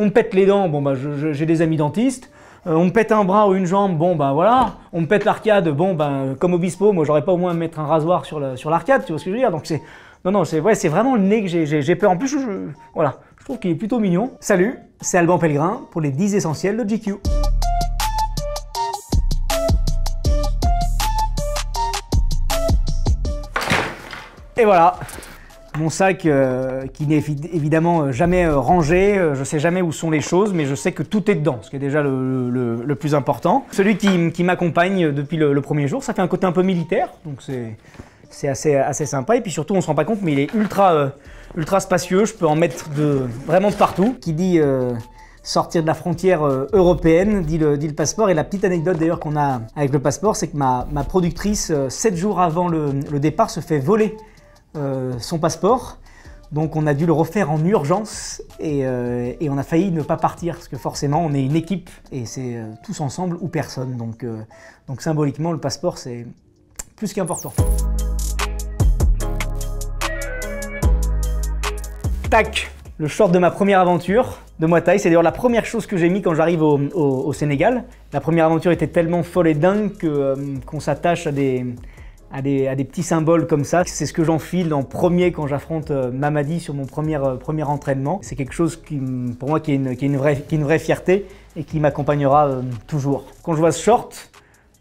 On me pète les dents, bon bah j'ai des amis dentistes. On me pète un bras ou une jambe, bon ben voilà. On me pète l'arcade, bon ben comme Obispo, moi j'aurais pas au moins à me mettre un rasoir sur l'arcade, tu vois ce que je veux dire. Donc c'est, non, c'est vraiment le nez que j'ai peur. En plus, voilà, je trouve qu'il est plutôt mignon. Salut, c'est Alban Pellegrin pour les 10 essentiels de GQ. Et voilà, mon sac qui n'est évidemment jamais rangé, je sais jamais où sont les choses, mais je sais que tout est dedans, ce qui est déjà le plus important. Celui qui m'accompagne depuis le premier jour, ça fait un côté un peu militaire, donc c'est assez sympa. Et puis surtout, on se rend pas compte, mais il est ultra spacieux, je peux en mettre vraiment de partout. Qui dit sortir de la frontière européenne, dit le passeport. Et la petite anecdote d'ailleurs qu'on a avec le passeport, c'est que ma productrice, 7 jours avant le départ, se fait voler son passeport, donc on a dû le refaire en urgence et on a failli ne pas partir parce que forcément on est une équipe et c'est tous ensemble ou personne, donc symboliquement le passeport c'est plus qu'important. Tac, le short de ma première aventure de Muay Thai, c'est d'ailleurs la première chose que j'ai mis quand j'arrive au Sénégal. La première aventure était tellement folle et dingue qu'on s'attache à des petits symboles comme ça. C'est ce que j'enfile en premier quand j'affronte Mamadi sur mon premier entraînement. C'est quelque chose pour moi qui est une vraie fierté et qui m'accompagnera toujours. Quand je vois ce short,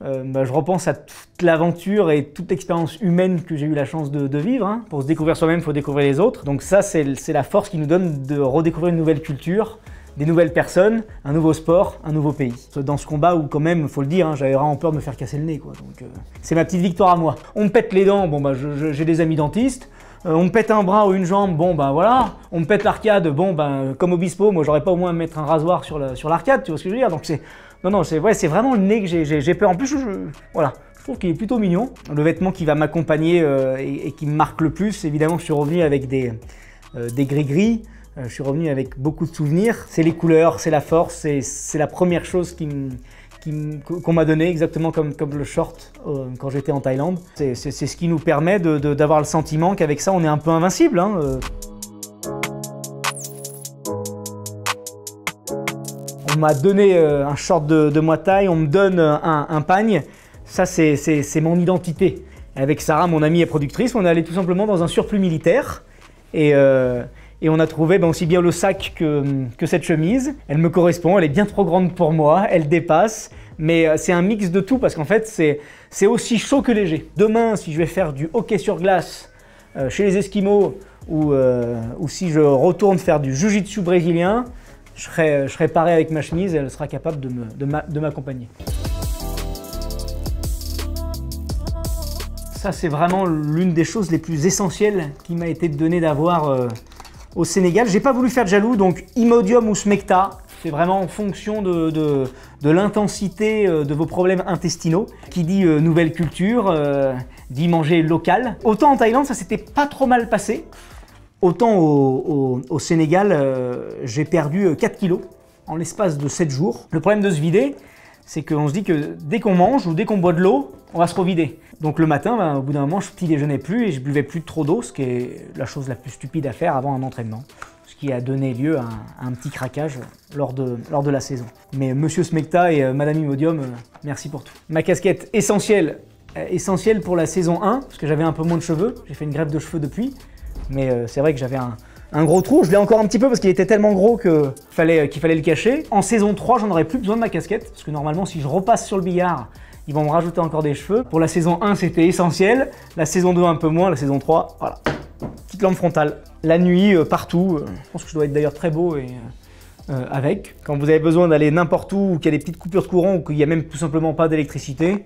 je repense à toute l'aventure et toute l'expérience humaine que j'ai eu la chance de vivre. Hein. Pour se découvrir soi-même, il faut découvrir les autres. Donc ça, c'est la force qui nous donne de redécouvrir une nouvelle culture, des nouvelles personnes, un nouveau sport, un nouveau pays. Dans ce combat où quand même, faut le dire, hein, j'avais vraiment peur de me faire casser le nez, quoi. Donc c'est ma petite victoire à moi. On me pète les dents, bon bah j'ai des amis dentistes. On me pète un bras ou une jambe, bon ben voilà. On me pète l'arcade, bon ben comme Obispo, moi j'aurais pas au moins à me mettre un rasoir sur l'arcade, tu vois ce que je veux dire. Donc c'est, non, c'est vraiment le nez que j'ai peur. En plus, voilà, je trouve qu'il est plutôt mignon. Le vêtement qui va m'accompagner et qui me marque le plus, évidemment, je suis revenu avec des gris-gris. Je suis revenu avec beaucoup de souvenirs. C'est les couleurs, c'est la force, c'est la première chose qu'on m'a donné, exactement comme le short quand j'étais en Thaïlande. C'est ce qui nous permet d'avoir le sentiment qu'avec ça, on est un peu invincible. Hein. On m'a donné un short de Muay Thai, on me donne un pagne. Ça, c'est mon identité. Avec Sarah, mon amie et productrice, on est allé tout simplement dans un surplus militaire. Et on a trouvé aussi bien le sac que cette chemise. Elle me correspond, elle est bien trop grande pour moi, elle dépasse. Mais c'est un mix de tout parce qu'en fait, c'est aussi chaud que léger. Demain, si je vais faire du hockey sur glace chez les Esquimaux ou si je retourne faire du jiu-jitsu brésilien, je serai paré avec ma chemise et elle sera capable de m'accompagner. Ça, c'est vraiment l'une des choses les plus essentielles qui m'a été donnée d'avoir au Sénégal. J'ai pas voulu faire de jaloux, donc Imodium ou Smecta, c'est vraiment en fonction de l'intensité de vos problèmes intestinaux. Qui dit nouvelle culture, dit manger local. Autant en Thaïlande, ça s'était pas trop mal passé. Autant au Sénégal, j'ai perdu 4 kilos en l'espace de 7 jours. Le problème de se vider, c'est qu'on se dit que dès qu'on mange ou dès qu'on boit de l'eau, on va se revider. Donc le matin, au bout d'un moment, je petit déjeunais plus et je buvais plus trop d'eau, ce qui est la chose la plus stupide à faire avant un entraînement. Ce qui a donné lieu à un petit craquage lors de la saison. Mais Monsieur Smecta et Madame Imodium, merci pour tout. Ma casquette essentielle pour la saison 1, parce que j'avais un peu moins de cheveux, j'ai fait une greffe de cheveux depuis, mais c'est vrai que j'avais un gros trou, je l'ai encore un petit peu parce qu'il était tellement gros qu'il fallait le cacher. En saison 3, j'en aurais plus besoin de ma casquette, parce que normalement, si je repasse sur le billard, ils vont me rajouter encore des cheveux. Pour la saison 1, c'était essentiel. La saison 2, un peu moins. La saison 3, voilà. Petite lampe frontale. La nuit, partout. Je pense que je dois être d'ailleurs très beau avec. Quand vous avez besoin d'aller n'importe où, ou qu'il y a des petites coupures de courant, ou qu'il n'y a même tout simplement pas d'électricité,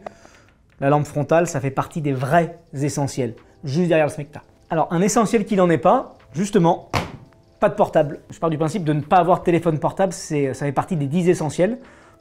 la lampe frontale, ça fait partie des vrais essentiels. Juste derrière le Smecta. Alors, un essentiel qui n'en est pas, justement, pas de portable. Je pars du principe de ne pas avoir de téléphone portable, ça fait partie des 10 essentiels.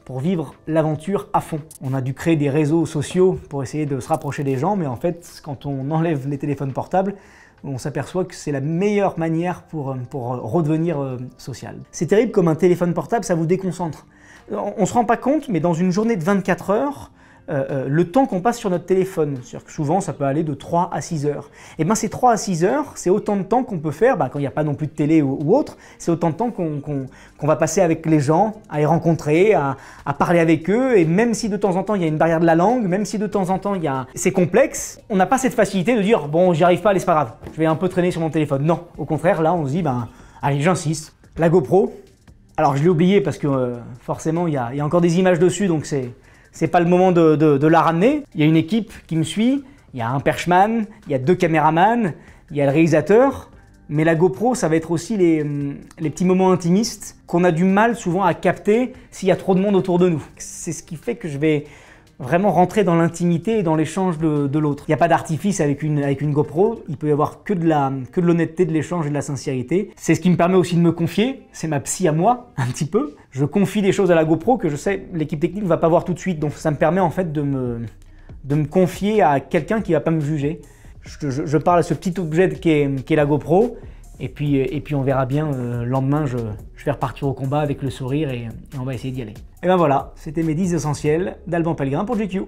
Pour vivre l'aventure à fond. On a dû créer des réseaux sociaux pour essayer de se rapprocher des gens, mais en fait, quand on enlève les téléphones portables, on s'aperçoit que c'est la meilleure manière pour redevenir social. C'est terrible comme un téléphone portable, ça vous déconcentre. On ne se rend pas compte, mais dans une journée de 24 heures, le temps qu'on passe sur notre téléphone. C'est-à-dire que souvent, ça peut aller de 3 à 6 heures. Et bien ces 3 à 6 heures, c'est autant de temps qu'on peut faire, quand il n'y a pas non plus de télé ou autre, c'est autant de temps qu'on va passer avec les gens, à les rencontrer, à parler avec eux. Et même si de temps en temps, il y a une barrière de la langue, même si de temps en temps, c'est complexe, on n'a pas cette facilité de dire « bon, j'y arrive pas, allez, c'est pas grave, je vais un peu traîner sur mon téléphone ». Non, au contraire, là, on se dit « allez, j'insiste ». La GoPro, alors je l'ai oublié parce que forcément, il y a encore des images dessus, donc c'est pas le moment de la ramener. Il y a une équipe qui me suit, il y a un perchman, il y a 2 caméramans, il y a le réalisateur. Mais la GoPro, ça va être aussi les petits moments intimistes qu'on a du mal souvent à capter s'il y a trop de monde autour de nous. C'est ce qui fait que je vais vraiment rentrer dans l'intimité et dans l'échange de l'autre. Il n'y a pas d'artifice avec une GoPro, il peut y avoir que de l'honnêteté, de l'échange et de la sincérité. C'est ce qui me permet aussi de me confier, c'est ma psy à moi, un petit peu. Je confie des choses à la GoPro que je sais l'équipe technique ne va pas voir tout de suite, donc ça me permet en fait de me confier à quelqu'un qui ne va pas me juger. Je parle à ce petit objet qui est la GoPro, et puis on verra bien, le lendemain je vais repartir au combat avec le sourire et on va essayer d'y aller. Et ben voilà, c'était mes 10 essentiels d'Alban Pellegrin pour GQ.